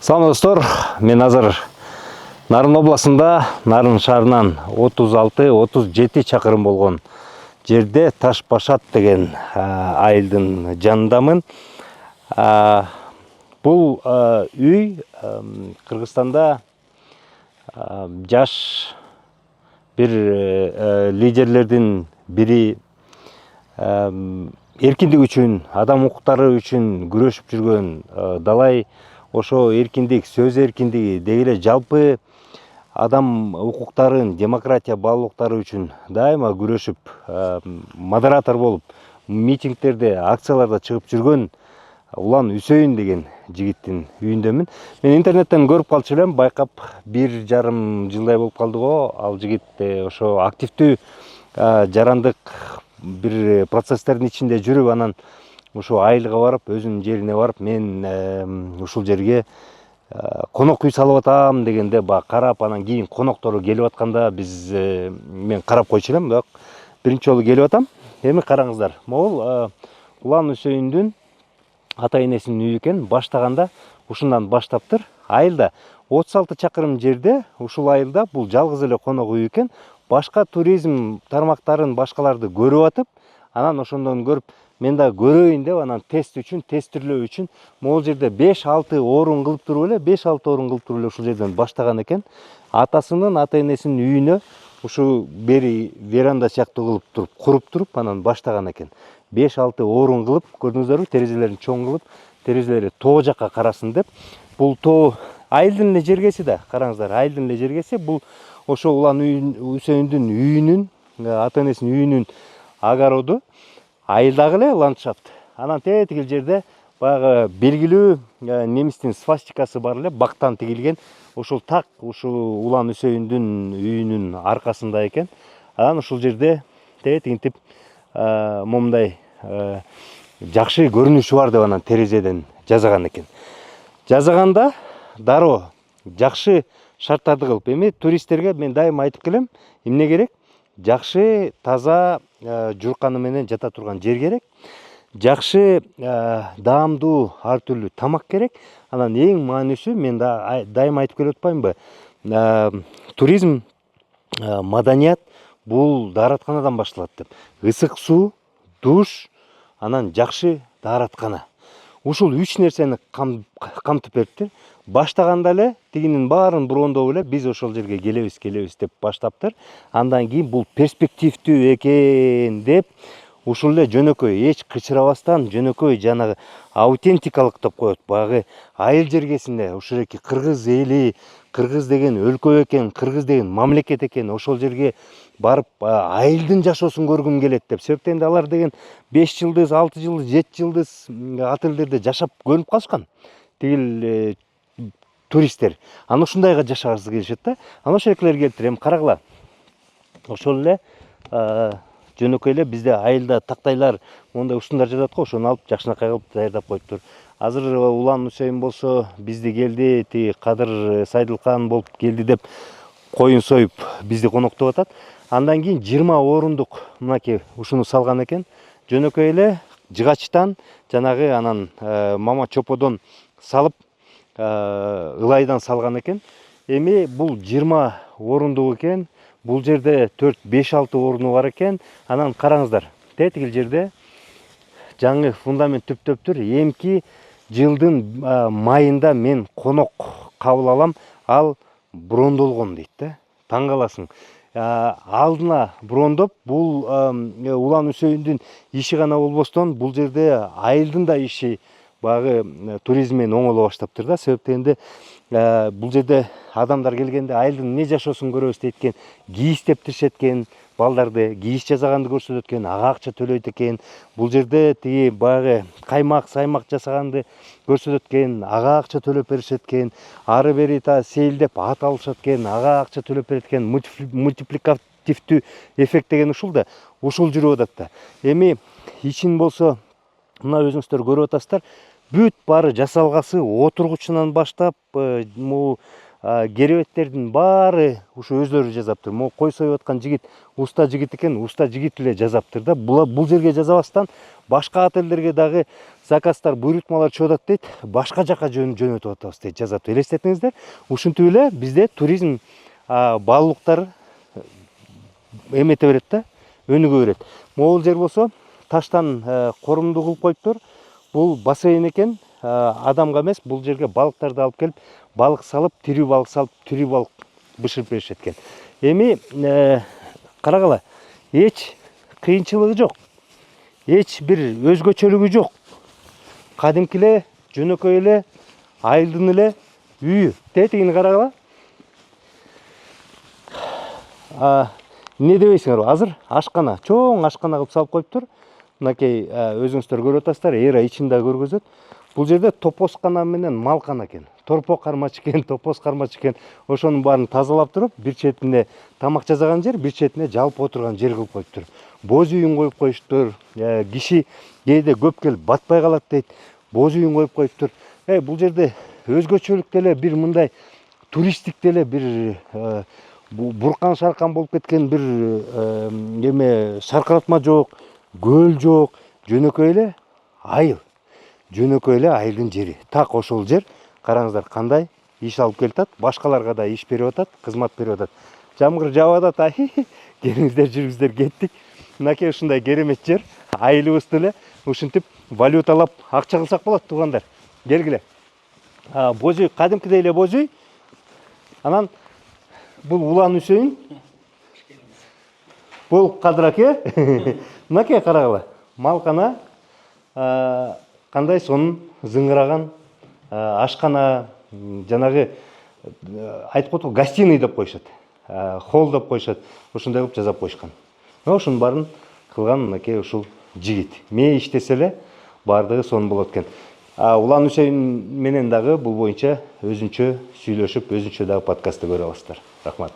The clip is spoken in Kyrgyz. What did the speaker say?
Салам достор, мен азыр Нарын областында, Нарын шаарынан 36-37 чакырым болгон жерде Таш Башат деген айылдын жанындамын. Бул үй Кыргызстанда жаш бир лидерлердин бири, эркиндик үчүн, адам укуктары үчүн күрөшүп жүргөн, далай ошо эркиндик, сөз эркиндиги деги эле жалпы адам укуктарын, демократия баалуулуктары үчүн дайыма күрөшүп, модератор болуп, митингдерде, акцияларда чыгып жүргөн Улан Үсөйүн деген жигиттин үйүндөмүн. Мен интернеттен көрүп калчу элем, байкап 1,5 жылдай болуп калды го. Ал жигит ошо активдүү жарандык бир процесстердин ичинде жүрүп, анан ушу айылга барып, өзүнүн жерине барып, мен ушул жерге конок үй салып атам дегенде, карап, анан кийин коноктору келип атканда мен карап койчу элем, бирок биринчи жолу келип атам. Эми караңыздар, могул Улан Үсөйүндүн ата энесинин үйү экен. Баштаганда ушундан баштаптыр. Айылда 36 чакырым жерде, ушул айылда бул жалгыз эле конок үй экен. Башка туризм тармактарын, башкаларды көрүп атып, анан ошондон көрүп, мен да көрөйүн деп, анан тестирлөө үчүн могул жерде 5-6 орун кылып туруп эле, 5-6 орун кылып туруп эле ушул жерден баштаган экен. Атасынын, ата энесинин үйүнө ушу бери веранда сыяктуу кылып туруп, куруп туруп, анан баштаган экен. 5-6 орун кылып, көрдүңүздөрбү, терезелерин чоң кылып, терезелери тоо жакка карасын деп. Бул тоо айылдын эле жергеси да, караңыздар, айылдын эле жергеси. Бул ошо Улан Үсөйүндүн үйүнүн, ата энесинин үйүнүн огороду, айылдагы эле ландшафт. Анан тетигил жерде баягы белгилүү немистин свастикасы бар эле, бактан тигилген. Ушул так ушул Улан Үсөйүндүн үйүнүн аркасында экен. Анан ушул жерде тетигинтип момундай жакшы көрүнүшү бар деп анан терезеден жасаган экен. Жасаганда дароо жакшы шарттарды кылып, эми туристтерге мен дайыма айтып келем, эмне керек? Жакшы, таза, журканы менен жата турган жер керек. Жакшы, даамдуу ар түрлүү тамак керек. Анан эң маанисү, мен дайыма айтып келип атпаймынбы? Туризм, маданият бул дааратканадан башталат деп. Ысык суу, душ, анан жакшы даараткана. Ушул 3 нерсени камтып бериптир. Баштаганда эле тигинин баарын брондоп эле биз ошол жерге келебиз деп баштаптыр. Андан кийин бул перспективдүү экен деп ушул эле жөнөкөй, эч кычырабастан жөнөкөй жанагы аутентикалык деп коет. Баягы айыл жергесинде ушул эки кыргыз эли, кыргыз деген өлкө экен, кыргыз деген мамлекет экен, ошол жерге барып айылдын жашоосун көргүм келет деп. Себептен алар деген 5 жылдыз, 6 жылдыз, 7 жылдыз отельдерде жашап көрүп калышкан. Тигил туристтер. Анан ушундайга жашагысы келишет да. Анан ошол экелер келиптир. Эми карагыла. Ошол эле жөнөкөй эле бизде айылда тактайлар, мондай устундар жатат го, ошону алып жакшынакай кылып даярдап коюптур. Азыр Улан Үсөйүн болсо бизди келди, тиги Кадыр Сайдылкан болуп келди деп коюн союп бизди коноктоп атат. Андан кийин 20 орундук мынакей ушуну салган экен. Жөнөкөй эле жыгачтан, жанагы анан мама чоподон салып, ылайдан салган экен. Эми бул 20 орундук экен. Бул жерде 4-5-6 оруну бар экен. Анан караңыздар, тетигил жерде жаңы фундамент түптөптүр. Эмки жылдын майында мен конок кабыл алам, ал брондолгон дейт да. Таң каласың. Алдына брондоп, бул Улан Үсөйүндүн иши гана болбостон, бул жерде айылдын да иши баягы туризммен оңоло баштаптыр да. Себептенде бул жерде адамдар келгенде айылдын эмне жашоосун көрөбүз дейт экен, кийиз тептиришет экен, балдарды кийиз жасаганды көрсөтөт экен, ага акча төлөйт экен. Бул жерде тиги баягы каймак, саймак жасаганды көрсөтөт экен, ага акча төлөп беришет экен. Ары бери сейилдеп ат алышат экен, ага акча төлөп берет экен. Мультипликативдүү эффект деген ушул да. Ушул жүрүп атат да. Эми ичин болсо мына өзүңүздөр көрүп атасыздар. Бүт баары жасалгасы, отургучунан баштап, керебеттердин баары ушу өздөрү жазаптыр. Могу кой союп аткан жигит уста жигит экен, уста жигит эле жазаптыр да. Бул жерге жазабастан башка отелдерге дагы заказдар, буйрутмалар чыгып атат дейт. Башка жака жөнөтүп атабыз дейт, жазат. Элестетиңиздер. Ушинтип эле бизде туризм баалуулуктар эмете берет да, өнүгө берет. Могул жер болсо таштан корумду кылып коюптур. Бул бассейн экен. Адамга эмес, бул жерге балыктарды алып келип, балык салып, тирүү балык салып, тирүү балык бышырып беришет экен. Эми карагыла, эч кыйынчылыгы жок. Эч бир өзгөчөлүгү жок. Кадимки эле, жөнөкөй эле, айылдын эле үйү. Тетигини карагыла. Не дебейсиңерби? Азыр ашкана, чоң ашкана кылып салып коюптур. Мынакей өзүңүздөр көрүп атасыздар, эра ичин да көргөзөт. Бул жерде топоскана менен малкана экен. Торпок кармач экен, топоз кармач экен. Ошонун баарын тазалап туруп, бир четине тамак жасаган жер, бир четине жалпы отурган жер кылып коюптур. Боз үйүн коюп коюштур. Киши кээде көп келип батпай калат дейт. Боз үйүн коюп коюптур. Бул жерде өзгөчөлүк деле бир мындай туристтик деле бир буркан шаркан болуп кеткен бир эме шаркыратма жок, көл жок, жөнөкөй эле айыл. Жөнөкөй эле айылдын жери. Так ошол жер. Караңыздар кандай иш алып келатат. Башкаларга да иш берип атат, кызмат берип атат. Жамгыр жаап атат. Келиңиздер, жүрүңүздөр, кеттик. Мынакей ушундай керемет жер. Айылыбызды эле ушинтип валюталап акча кылсак болот, туугандар. Келгиле. Боз үй, кадимкидей эле боз үй. Анан бул Улан Үсөйүн. Бул Кадыраке. Мынакей карагыла. Малкана кандай сонун зыңгыраган ашкана, жанагы айтып коет го, гостиный деп коюшат. Холл деп коюшат. Ошондой кылып жасап коюшкан. Ошонун баарын кылган мынакей ушул жигит. Мээ иштесе эле баардыгы сонун болот экен. Улан Үсөйүн менен дагы бул боюнча өзүнчө сүйлөшүп, өзүнчө дагы подкастты көрө аласыздар. Рахмат.